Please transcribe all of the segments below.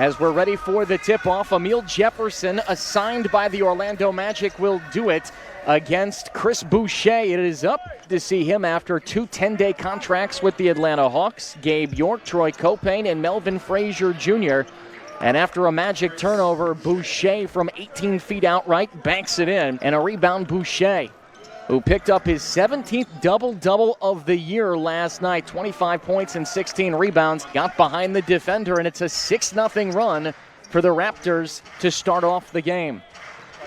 As we're ready for the tip-off, Emil Jefferson, assigned by the Orlando Magic, will do it against Chris Boucher. It is up to see him after 2 10-day contracts with the Atlanta Hawks. Gabe York, Troy Copane, and Melvin Frazier Jr. And after a Magic turnover, Boucher from 18 feet outright banks it in. And a rebound, Boucher, who picked up his 17th double-double of the year last night. 25 points and 16 rebounds. Got behind the defender, and it's a 6-0 run for the Raptors to start off the game.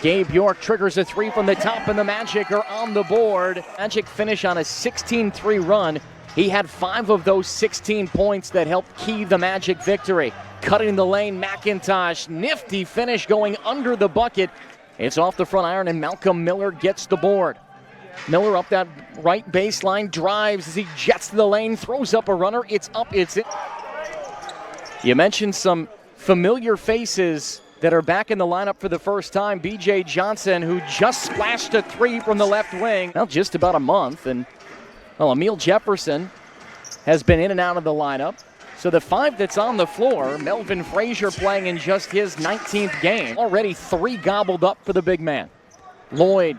Gabe York triggers a three from the top, and the Magic are on the board. Magic finish on a 16-3 run. He had 5 of those 16 points that helped key the Magic victory. Cutting the lane, McIntosh, nifty finish going under the bucket. It's off the front iron, and Malcolm Miller gets the board. Miller up that right baseline, drives as he jets to the lane, throws up a runner. It's up, it's in. You mentioned some familiar faces that are back in the lineup for the first time. B.J. Johnson, who just splashed a three from the left wing. Well, just about a month. And, well, Emil Jefferson has been in and out of the lineup. So the 5 that's on the floor, Melvin Frazier playing in just his 19th game. Already 3 gobbled up for the big man. Lloyd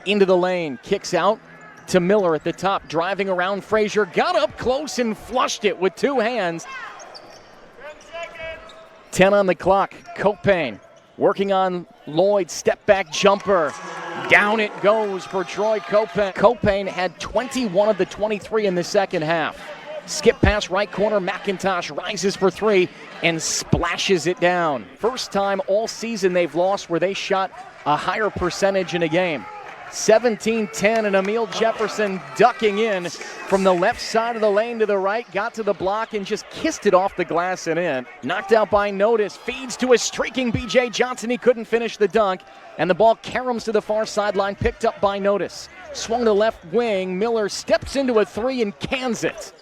into the lane, kicks out to Miller at the top, driving around Frazier, got up close and flushed it with 2 hands. 10 on the clock. Copane working on Lloyd, step back jumper. Down it goes for Troy Copane. Copane had 21 of the 23 in the second half. Skip pass right corner, McIntosh rises for 3 and splashes it down. First time all season they've lost where they shot a higher percentage in a game. 17-10, and Emil Jefferson ducking in from the left side of the lane to the right, got to the block and just kissed it off the glass and in. Knocked out by Notice, feeds to a streaking B.J. Johnson. He couldn't finish the dunk, and the ball caroms to the far sideline, picked up by Notice. Swung to the left wing, Miller steps into a 3 and cans it.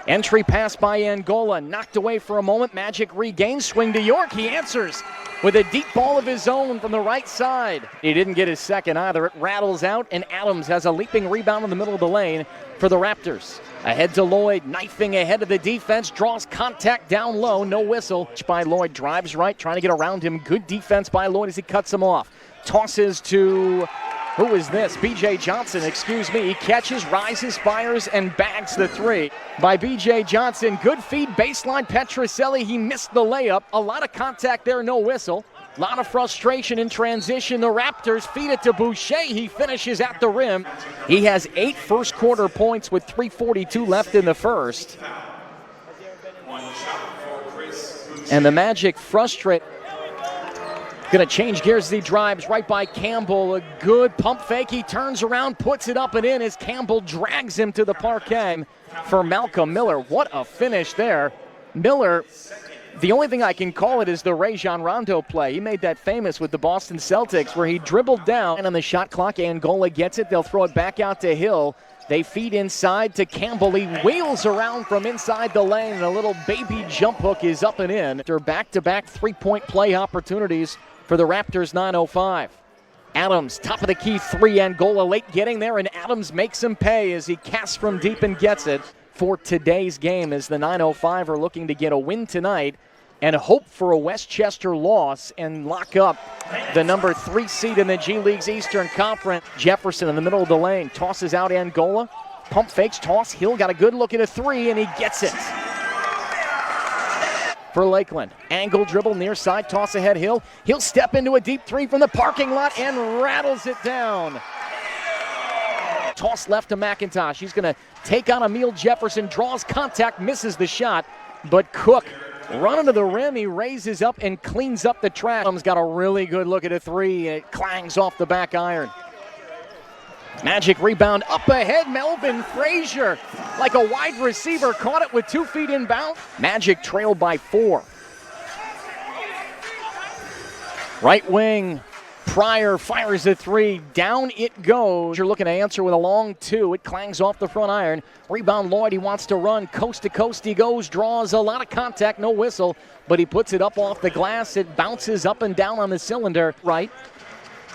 Entry pass by Angola, knocked away for a moment. Magic regains, swing to York, he answers with a deep ball of his own from the right side. He didn't get his second either. It rattles out, and Adams has a leaping rebound in the middle of the lane for the Raptors. Ahead to Lloyd, knifing ahead of the defense, draws contact down low, no whistle. By Lloyd, drives right, trying to get around him. Good defense by Lloyd as he cuts him off. Tosses to, who is this? B.J. Johnson, excuse me. He catches, rises, fires, and bags the 3 by B.J. Johnson. Good feed, baseline, Petroselli. He missed the layup. A lot of contact there, no whistle. A lot of frustration in transition. The Raptors feed it to Boucher. He finishes at the rim. He has 8 first quarter points with 3:42 left in the first. And the Magic frustrate. Going to change gears as he drives right by Campbell. A good pump fake. He turns around, puts it up and in as Campbell drags him to the parquet for Malcolm Miller. What a finish there. Miller, the only thing I can call it is the Rajon Rondo play. He made that famous with the Boston Celtics where he dribbled down, and on the shot clock, Angola gets it. They'll throw it back out to Hill. They feed inside to Campbell. He wheels around from inside the lane, and a little baby jump hook is up and in. After back-to-back three-point play opportunities for the Raptors, 9:05. Adams, top of the key 3, Angola late getting there, and Adams makes him pay as he casts from deep and gets it for today's game, as the 9:05 are looking to get a win tonight and hope for a Westchester loss and lock up the number 3 seed in the G League's Eastern Conference. Jefferson in the middle of the lane, tosses out Angola, pump fakes, toss, Hill got a good look at a 3, and he gets it. For Lakeland, angle dribble, near side, toss ahead Hill. He'll step into a deep 3 from the parking lot and rattles it down. Toss left to McIntosh. He's going to take on Emil Jefferson, draws contact, misses the shot, but Cook running to the rim, he raises up and cleans up the trash. Adams got a really good look at a 3, and it clangs off the back iron. Magic rebound up ahead, Melvin Frazier, like a wide receiver, caught it with 2 feet inbound. Magic trailed by 4. Right wing, Pryor fires a 3, down it goes. You're looking to answer with a long 2, it clangs off the front iron. Rebound Lloyd, he wants to run, coast to coast he goes, draws a lot of contact, no whistle, but he puts it up off the glass, it bounces up and down on the cylinder. Right.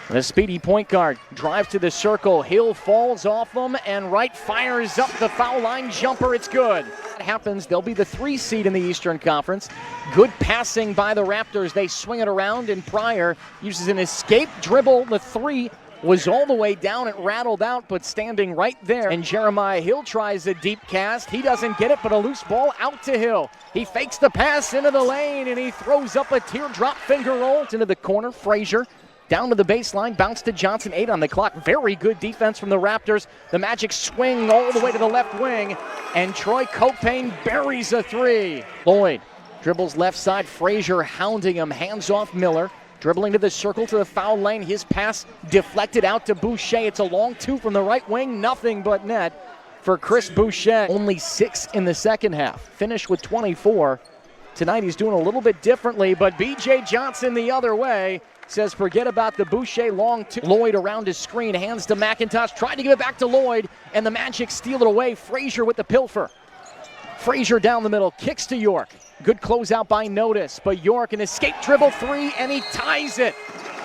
The speedy point guard drives to the circle. Hill falls off him, and Wright fires up the foul line jumper. It's good. That happens. They'll be the 3 seed in the Eastern Conference. Good passing by the Raptors. They swing it around, and Payeer uses an escape dribble. The 3 was all the way down. It rattled out, but standing right there. And Jeremiah Hill tries a deep cast. He doesn't get it, but a loose ball out to Hill. He fakes the pass into the lane, and he throws up a teardrop finger roll into the corner. Frazier down to the baseline, bounce to Johnson, 8 on the clock. Very good defense from the Raptors. The Magic swing all the way to the left wing, and Troy Copane buries a 3. Lloyd dribbles left side, Frazier hounding him, hands off Miller. Dribbling to the circle to the foul lane, his pass deflected out to Boucher. It's a long 2 from the right wing, nothing but net for Chris Boucher. Only 6 in the second half, finished with 24. Tonight he's doing a little bit differently, but B.J. Johnson the other way says forget about the Boucher long 2. Lloyd around his screen, hands to McIntosh, tried to give it back to Lloyd, and the Magic steal it away. Frazier with the pilfer. Frazier down the middle, kicks to York. Good closeout by Notice, but York an escape dribble 3, and he ties it.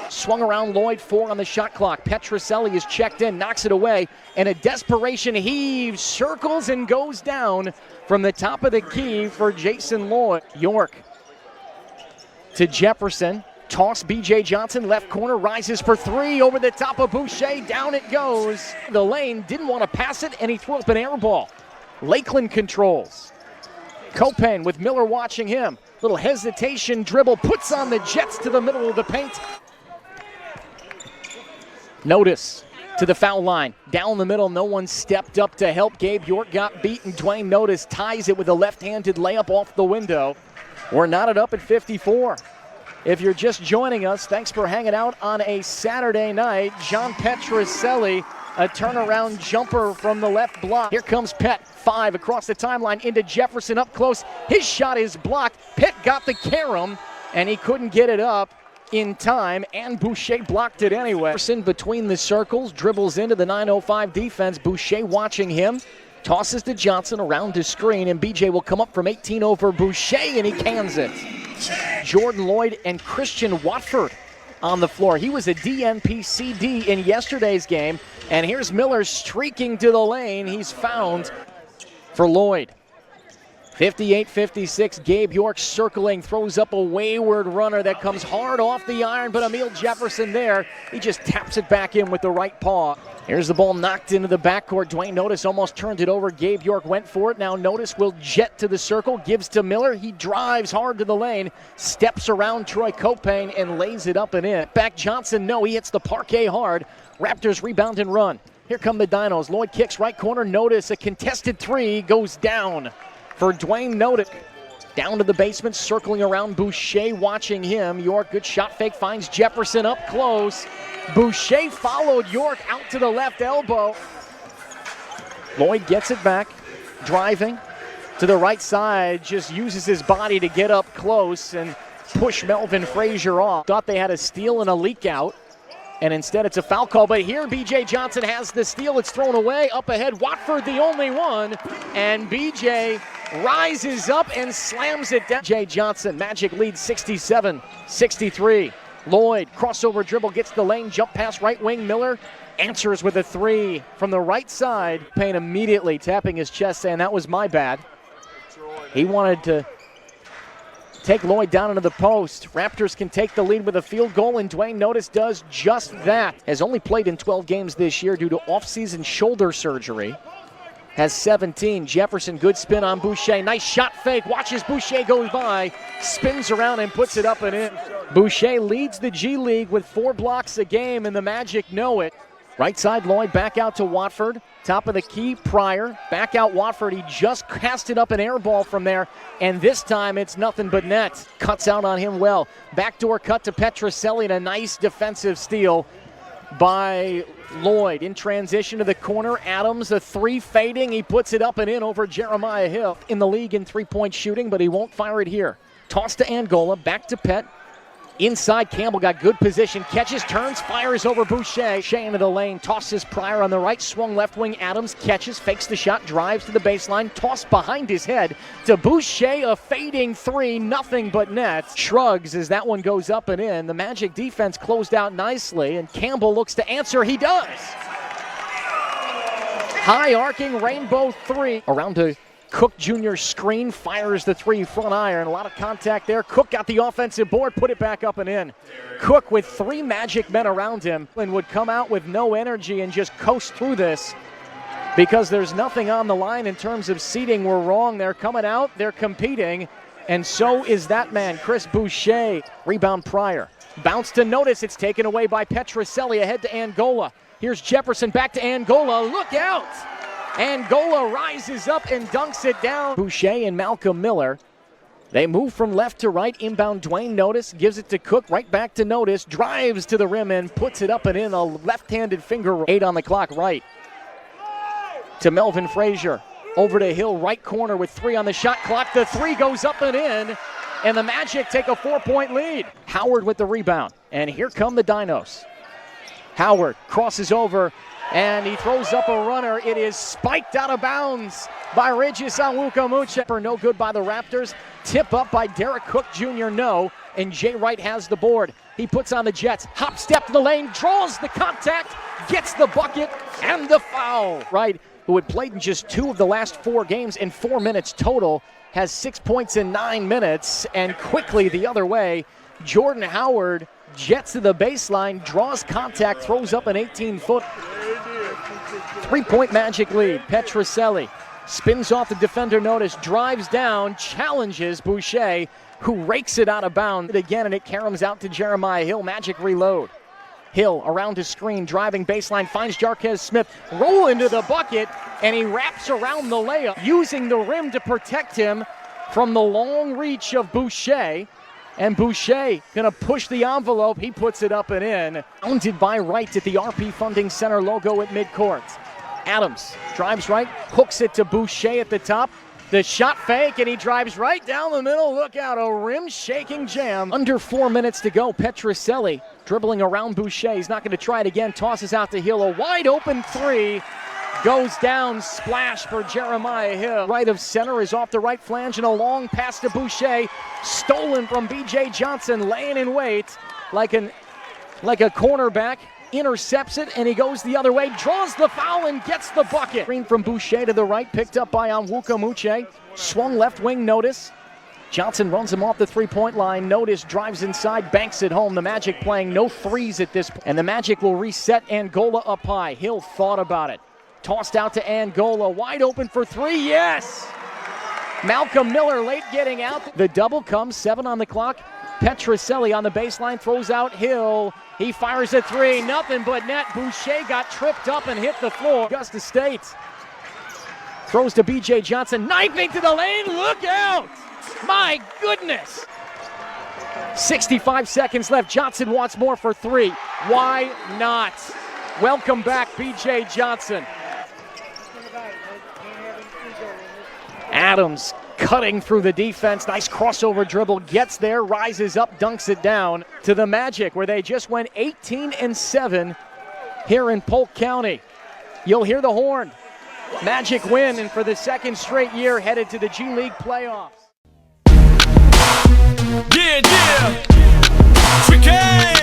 Swung around Lloyd, 4 on the shot clock. Petroselli is checked in, knocks it away, and a desperation heave, circles and goes down from the top of the key for Jason Lloyd. York to Jefferson. Toss B.J. Johnson, left corner, rises for 3 over the top of Boucher. Down it goes. The lane didn't want to pass it, and he threw up an air ball. Lakeland controls. Copane with Miller watching him. Little hesitation dribble, puts on the Jets to the middle of the paint. Notice to the foul line. Down the middle, no one stepped up to help. Gabe York got beaten. Dwayne Notice ties it with a left-handed layup off the window. We're knotted up at 54. If you're just joining us, thanks for hanging out on a Saturday night. John Petroselli, a turnaround jumper from the left block. Here comes Pet, 5 across the timeline into Jefferson up close. His shot is blocked. Pet got the carom, and he couldn't get it up in time, and Boucher blocked it anyway. Jefferson between the circles, dribbles into the 9:05 defense. Boucher watching him. Tosses to Johnson around his screen, and BJ will come up from 18 over Boucher, and he cans it. Jordan Lloyd and Christian Watford on the floor. He was a DNP CD in yesterday's game, and here's Miller streaking to the lane. He's found for Lloyd. 58-56, Gabe York circling, throws up a wayward runner that comes hard off the iron, but Emil Jefferson there, he just taps it back in with the right paw. Here's the ball knocked into the backcourt. Dwayne Notice almost turned it over. Gabe York went for it. Now Notice will jet to the circle, gives to Miller. He drives hard to the lane, steps around Troy Copane and lays it up and in. Back Johnson, no, he hits the parquet hard. Raptors rebound and run. Here come the Dinos. Lloyd kicks right corner. Notice a contested 3 goes down for Dwayne Notice. Down to the basement, circling around Boucher, watching him. York, good shot fake, finds Jefferson up close. Boucher followed York out to the left elbow. Lloyd gets it back, driving to the right side, just uses his body to get up close and push Melvin Frazier off. Thought they had a steal and a leak out, and instead it's a foul call. But here B.J. Johnson has the steal. It's thrown away. Up ahead, Watford the only one, and B.J. rises up and slams it down. B.J. Johnson, Magic leads 67-63. Lloyd, crossover dribble, gets the lane, jump pass right wing. Miller answers with a 3 from the right side. Payne immediately tapping his chest, saying that was my bad. He wanted to take Lloyd down into the post. Raptors can take the lead with a field goal, and Dwayne Notice does just that. Has only played in 12 games this year due to off-season shoulder surgery. Has 17. Jefferson, good spin on Boucher. Nice shot fake. Watches Boucher goes by. Spins around and puts it up and in. Boucher leads the G League with 4 blocks a game, and the Magic know it. Right side, Lloyd back out to Watford. Top of the key, Payeer. Back out Watford. He just casted up an air ball from there, and this time it's nothing but net. Cuts out on him well. Backdoor cut to Petroselli, and a nice defensive steal by Lloyd. In transition to the corner, Adams, a 3 fading. He puts it up and in over Jeremiah Hill. In the league in 3-point shooting, but he won't fire it here. Toss to Angola, back to Pet. Inside, Campbell got good position, catches, turns, fires over Boucher. Shea into the lane, tosses Payeer on the right, swung left wing, Adams catches, fakes the shot, drives to the baseline, tossed behind his head to Boucher, a fading three, nothing but net. Shrugs as that one goes up and in. The Magic defense closed out nicely, and Campbell looks to answer. He does. High arcing rainbow three. Around to Cook Jr. screen, fires the three front iron. A lot of contact there. Cook got the offensive board, put it back up and in. Cook with three Magic men around him and would come out with no energy and just coast through this because there's nothing on the line in terms of seeding. We're wrong. They're coming out. They're competing. And so is that man, Chris Boucher. Rebound Payeer. Bounce to Notice. It's taken away by Petroselli ahead to Angola. Here's Jefferson back to Angola. Look out! Angola rises up and dunks it down. Boucher and Malcolm Miller. They move from left to right. Inbound Dwayne Notice gives it to Cook. Right back to Notice. Drives to the rim and puts it up and in. A left-handed finger. 8 on the clock. Right to Melvin Frazier. Over to Hill. Right corner with 3 on the shot clock. The 3 goes up and in. And the Magic take a 4-point lead. Howard with the rebound. And here come the Dinos. Howard crosses over. And he throws up a runner. It is spiked out of bounds by Regis Onwukamuche. No good by the Raptors. Tip up by Derek Cook Jr. No. And Jay Wright has the board. He puts on the Jets. Hop step to the lane. Draws the contact. Gets the bucket. And the foul. Wright, who had played in just 2 of the last 4 games in 4 minutes total, has 6 points in 9 minutes. And quickly the other way, Jordan Howard jets to the baseline, draws contact, throws up an 18-foot. 3-point Magic lead. Petroselli spins off the defender Notice, drives down, challenges Boucher, who rakes it out of bounds again, and it caroms out to Jeremiah Hill. Magic reload. Hill around his screen, driving baseline, finds Jarquez Smith, roll into the bucket, and he wraps around the layup, using the rim to protect him from the long reach of Boucher. And Boucher gonna push the envelope. He puts it up and in. Bounded by Wright at the RP Funding Center logo at midcourt. Adams drives right, hooks it to Boucher at the top. The shot fake, and he drives right down the middle. Look out, a rim-shaking jam. Under 4 minutes to go. Petroselli dribbling around Boucher. He's not going to try it again. Tosses out to Hill. A wide-open 3 goes down. Splash for Jeremiah Hill. Right of center is off the right flange, and a long pass to Boucher. Stolen from B.J. Johnson, laying in wait like a cornerback. Intercepts it, and he goes the other way, draws the foul, and gets the bucket. Screen from Boucher to the right, picked up by Onwukamuche. Swung left wing, Notice. Johnson runs him off the three-point line. Notice drives inside, banks it home. The Magic playing no threes at this point. And the Magic will reset Angola up high. Hill thought about it. Tossed out to Angola, wide open for 3, yes! Malcolm Miller late getting out. The double comes, 7 on the clock. Petroselli on the baseline, throws out Hill. He fires a 3, nothing but net. Boucher got tripped up and hit the floor. Augusta State throws to B.J. Johnson, knifing to the lane, look out! My goodness! 65 seconds left, Johnson wants more for 3. Why not? Welcome back, B.J. Johnson. Adams cutting through the defense, nice crossover dribble, gets there, rises up, dunks it down to the Magic, where they just went 18-7 here in Polk County. You'll hear the horn. Magic win, and for the second straight year, headed to the G League playoffs. Yeah, yeah.